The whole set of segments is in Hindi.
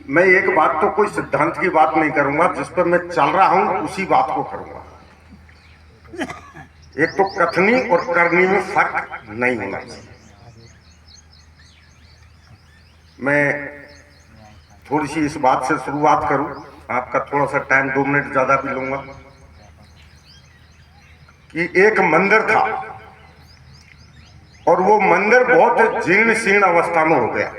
मैं एक बात तो कोई सिद्धांत की बात नहीं करूंगा, जिस पर मैं चल रहा हूं उसी बात को करूंगा। एक तो कथनी और करनी में फर्क नहीं होना चाहिए। मैं थोड़ी सी इस बात से शुरुआत करूं, आपका थोड़ा सा टाइम 2 मिनट ज्यादा भी लूंगा। कि एक मंदिर था और वो मंदिर बहुत जीर्ण शीर्ण अवस्था में हो गया,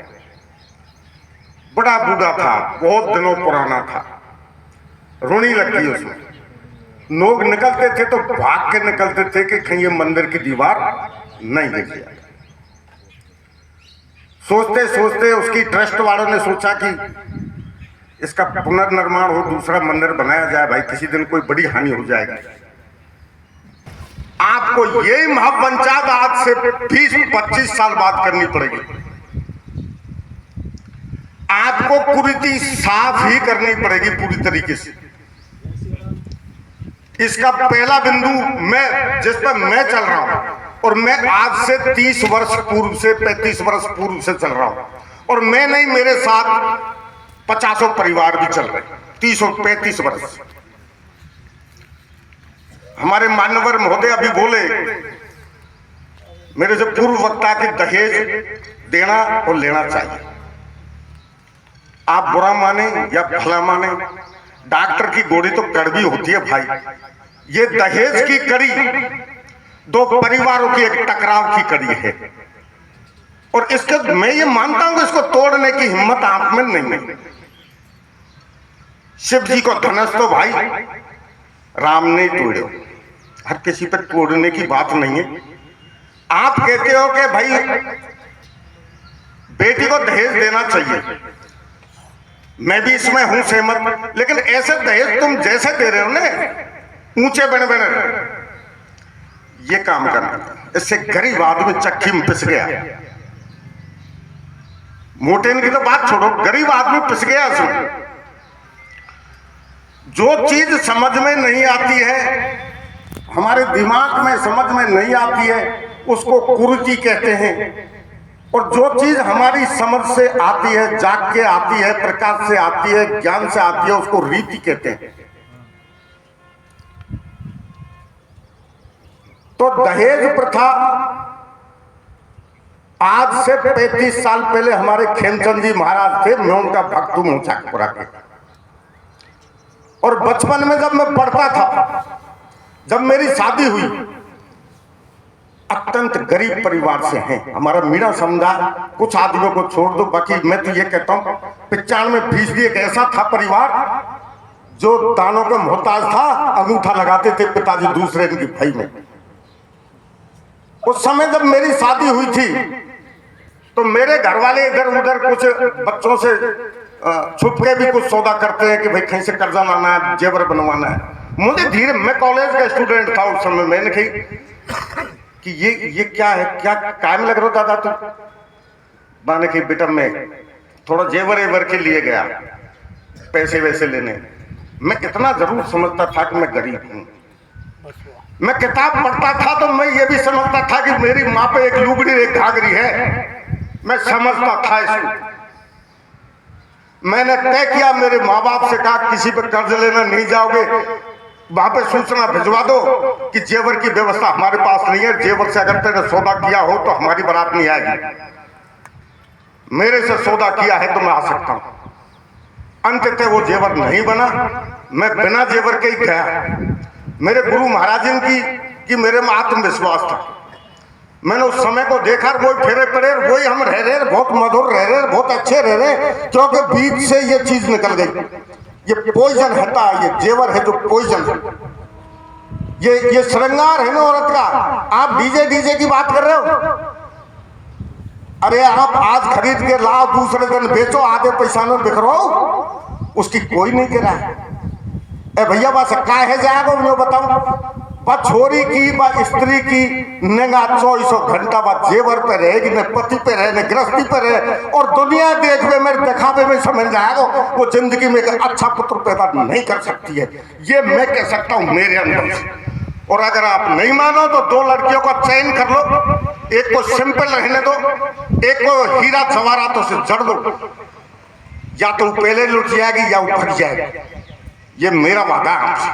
बड़ा बूढ़ा था, बहुत दिनों पुराना था, रुणी लगती उसमें। लोग निकलते थे तो भाग के निकलते थे कि कहीं ये मंदिर की दीवार नहीं गिर जाए। सोचते सोचते उसकी ट्रस्ट वालों ने सोचा कि इसका पुनर्निर्माण हो, दूसरा मंदिर बनाया जाए, भाई किसी दिन कोई बड़ी हानि हो जाएगी। आपको यही महापंचायत आज से 20-25 साल बाद करनी पड़ेगी। आपको कुरीति साफ ही करनी पड़ेगी पूरी तरीके से। इसका पहला बिंदु मैं जिस पर मैं चल रहा हूं, और मैं आज से 30 वर्ष पूर्व से 35 वर्ष पूर्व से चल रहा हूं, और मैं नहीं, मेरे साथ 50 परिवार भी चल रहे, 30-35 वर्ष। हमारे मान्यवर महोदय अभी बोले मेरे जो पूर्व वक्ता के दहेज देना और लेना चाहिए। आप बुरा माने या भला माने, डॉक्टर की गोली तो कड़वी होती है भाई। ये दहेज की कड़ी दो परिवारों की एक टकराव की कड़ी है, और इसके मैं ये मानता हूं कि इसको तोड़ने की हिम्मत आप में नहीं है। शिव जी को धनुष तो भाई राम ने तोड़ो, हर किसी पर तोड़ने की बात नहीं है। आप कहते हो कि भाई बेटी को दहेज देना चाहिए, मैं भी इसमें हूं सहमत, लेकिन ऐसे दहेज तुम जैसे दे रहे हो ना, ऊंचे बने बने, ये काम करना, इससे गरीब आदमी चक्की में पिस गया। मोटे की तो बात छोड़ो, गरीब आदमी पिस गया इसमें। जो चीज समझ में नहीं आती है, हमारे दिमाग में समझ में नहीं आती है, उसको कुरीति कहते हैं। और जो चीज हमारी समझ से आती है, जाग के आती है, प्रकाश से आती है, ज्ञान से आती है, उसको रीति कहते हैं। तो दहेज प्रथा आज से 35 साल पहले हमारे खेमचंद जी महाराज थे, मैं उनका भक्त हूं चाकपुरा के। और बचपन में जब मैं पढ़ता था, जब मेरी शादी हुई, अत्यंत गरीब परिवार से हैं, हमारा मीणा समुदाय, कुछ आदमियों को छोड़ दो, बाकी मैं तो ये कहता हूं 95% एक ऐसा था परिवार जो दानों का मोहताज था, अंगूठा लगाते थे पिताजी दूसरे इनकी भाई में। उस समय जब मेरी शादी हुई थी तो मेरे घर वाले इधर उधर कुछ बच्चों से छुप के भी कुछ सौदा करते हैं कि भाई कहीं से कर्जा लाना है, जेवर बनवाना है। मुझे धीरे, मैं कॉलेज का स्टूडेंट था उस समय, मैंने कही कि ये क्या है, क्या कायम लग रहा हो दादा? तो माने कि बेटा मैं थोड़ा जेवर एवर के लिए गया पैसे वैसे लेने। मैं इतना जरूर समझता था कि मैं गरीब हूं। मैं किताब पढ़ता था तो मैं ये भी समझता था कि मेरी माँ पे एक लुगड़ी एक घाघरी है, मैं समझता था इसको। मैंने तय किया, मेरे माँ बाप से कहा किसी पर कर्ज लेना नहीं जाओगे, वहां पे सूचना भिजवा दो कि जेवर की व्यवस्था हमारे पास नहीं है, जेवर से अगर तेरे सौदा किया हो तो हमारी बारात नहीं आएगी, मेरे से सौदा किया है तो मैं आ सकता हूं। अंततः वो जेवर नहीं बना, मैं बिना जेवर के ही गया। मेरे गुरु महाराजन की मेरे में आत्मविश्वास था। मैंने उस समय को देखा, वही फेरे पड़े, वही हम रह रहे, बहुत मधुर रह रहे, बहुत अच्छे रह रहे, क्योंकि बीच से ये चीज निकल गई। ये पॉइजन है, ये जेवर है जो पॉइजन है, ये श्रृंगार है ना औरत का। आप डीजे की बात कर रहे हो, अरे आप आज खरीद के लाओ, दूसरे दिन बेचो, आधे पैसा में बिखरो, उसकी कोई नहीं कह रहा है। ए भैया बस का है जाएगा, मुझे बताओ, बा छोरी की बा स्त्री की निगाह 24 घंटा बाद जेवर पे रहेगी, न पति पे रहे, न गृहस्थी पे रहे, और दुनिया देखवे मेरे दिखावे में समझ जाएगा वो जिंदगी में एक अच्छा पुत्र पैदा नहीं कर सकती है। ये मैं कह सकता हूं मेरे अंदर से। और अगर आप नहीं मानो तो 2 लड़कियों का चयन कर लो, एक को सिंपल रहने दो, एक को हीरा जवाहरातों से जड़ दो। या तो पहले लुट जाएगी या वो भाग जाएगी। ये मेरा वादा है आपसे।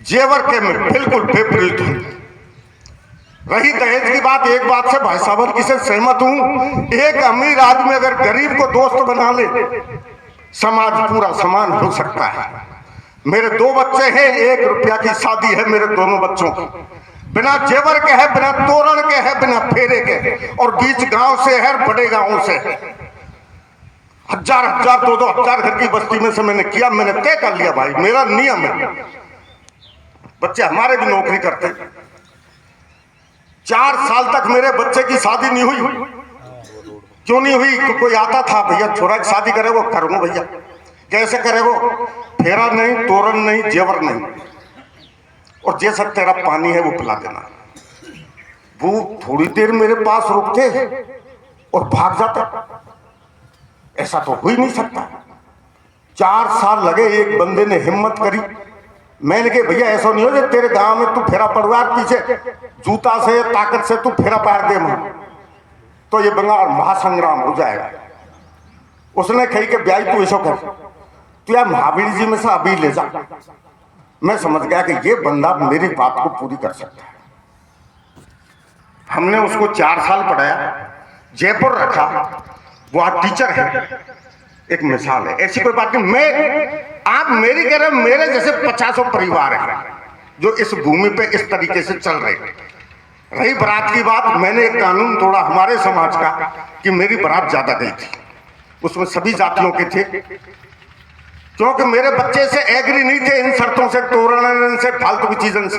जेवर के मैं बिल्कुल विपरीत हूं। रही दहेज की बात, एक बात से भाई साहब की से सहमत हूं, एक अमीर आदमी अगर गरीब को दोस्त बना ले, समाज पूरा समान हो सकता है। मेरे 2 बच्चे हैं, 1 रुपया की शादी है मेरे दोनों बच्चों की, बिना जेवर के है, बिना तोरण के है, बिना फेरे के, और बीच गांव से है, बड़े गांव से है। 1000 2 हजार घर की बस्ती में से मैंने किया, मैंने तय कर लिया भाई, मेरा नियम है। बच्चे हमारे भी नौकरी करते। 4 साल तक मेरे बच्चे की शादी नहीं हुई। क्यों नहीं हुई? तो कोई आता था, भैया छोरा की शादी करेगो, करूंगा भैया। कैसे करेगो? फेरा नहीं, तोरण नहीं, जेवर नहीं, और जैसा तेरा पानी है वो पिला देना। वो थोड़ी देर मेरे पास रुकते और भाग जाते। ऐसा तो हो ही नहीं सकता। 4 साल लगे, एक बंदे ने हिम्मत करी। मैंने कहा भैया ऐसा नहीं हो जो तेरे गांव में तू फेरा पड़वार पीछे जूता से ताकत से तू फेरा पार दे मां, तो ये बंगाल महासंग्राम हो जाएगा। उसने कही कि ब्याई तू ऐसा कर, तू यार महावीर जी में से अभी ले जा। मैं समझ गया कि ये बंदा मेरी बात को पूरी कर सकता है। हमने उसको 4 साल पढ़ाया, जयपुर रखा, वो आज टीचर है। एक मिसाल है, ऐसी कोई बात नहीं। आप मेरी कह रहे, मेरे जैसे 50 परिवार हैं जो इस भूमि पे इस तरीके से चल रहे हैं। रही बारात की बात, मैंने एक कानून तोड़ा हमारे समाज का कि मेरी बारात ज्यादा गई थी, उसमें सभी जातियों के थे, क्योंकि मेरे बच्चे से एग्री नहीं थे इन शर्तों से, तोरण से, फालतू की चीजों से।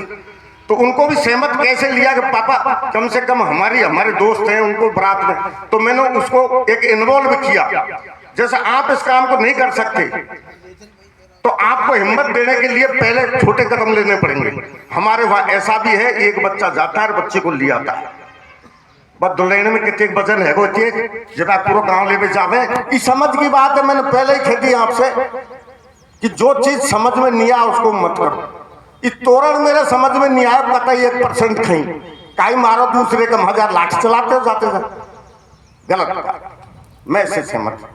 तो उनको भी सहमत कैसे लिया कि पापा कम से कम हमारे दोस्त हैं उनको बारात में, तो मैंने उसको एक इन्वॉल्व किया। जैसे आप इस काम को नहीं कर सकते तो आपको हिम्मत देने के लिए पहले छोटे कदम लेने पड़ेंगे। हमारे वहां ऐसा भी है, एक बच्चा जाता है, बच्चे को ले आता है, बस दुलेने में कितने वजन है वो जब आप पूरा गांव ले जावे। इस समझ की बात है, मैंने पहले ही कह दी आपसे कि जो चीज समझ में नहीं आया उसको मत करो। इस तोरण मेरे समझ में नहीं आया, पता ही 1% कहीं मारो, दूसरे का हजार लाख चलाते हो जाते थे, गलत। मैं इससे सहमत।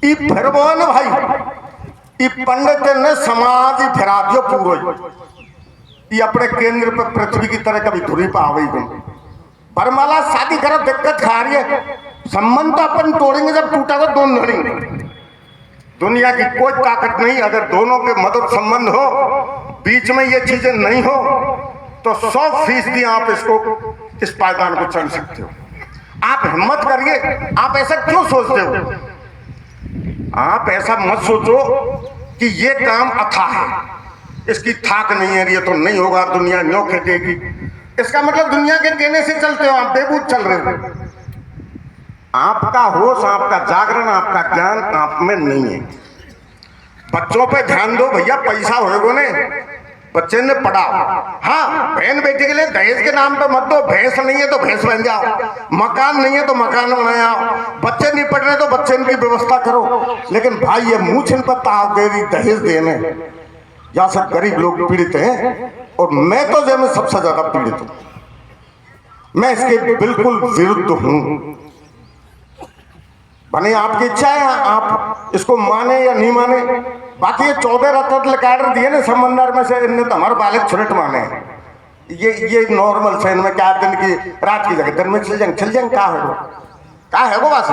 फिर वो है ना भाई, पंडित ने समाज ही फिरा दियो पूरा। ये अपने केंद्र पर पृथ्वी की तरह कभी धुरी पर आवे ही। बरमाला शादी करो, दिक्कत खा रही है, संबंध तो अपन तोड़ेंगे जब टूटेगा दोनों लड़ेंगे। दुनिया की कोई ताकत नहीं, अगर दोनों के मधुर संबंध हो, बीच में ये चीजें नहीं हो, तो 100% आप इस पायदान को चढ़ सकते हो। आप हिम्मत करिए। आप ऐसा क्यों सोचते हो? आप ऐसा मत सोचो कि ये काम अथाह है, इसकी थाक नहीं है, ये तो नहीं होगा, दुनिया न्यों खेटेगी। इसका मतलब दुनिया के कहने से चलते हो, आप बेबूत चल रहे हो। आपका होश, आपका जागरण, आपका ज्ञान आप में नहीं है। बच्चों पे ध्यान दो भैया, पैसा होएगो ने, बच्चे ने पढ़ाओ। हाँ, बहन बेटी के लिए दहेज के नाम पे मत दो। भैंस नहीं है तो भैंस बन जाओ, मकान नहीं है तो मकान बनाओ, बच्चे नहीं पढ़ रहे तो बच्चे की व्यवस्था करो। लेकिन भाई ये मुँह छिन पर ताव दे रही दहेज देने, या सब गरीब लोग पीड़ित हैं, और मैं तो जो मैं सबसे ज्यादा पीड़ित हूं। मैं इसके बिल्कुल विरुद्ध हूं। बने आपकी इच्छा है, आप इसको माने या नहीं माने। बाकी ये 14 रत्न कैडर दिए ना समंदर में से, इनने तो हमारे बालक छुरट माने हैं। ये नॉर्मल फैन में क्या दिन की रात की जगह दिन में चल जाएंगे क्या है वो बस।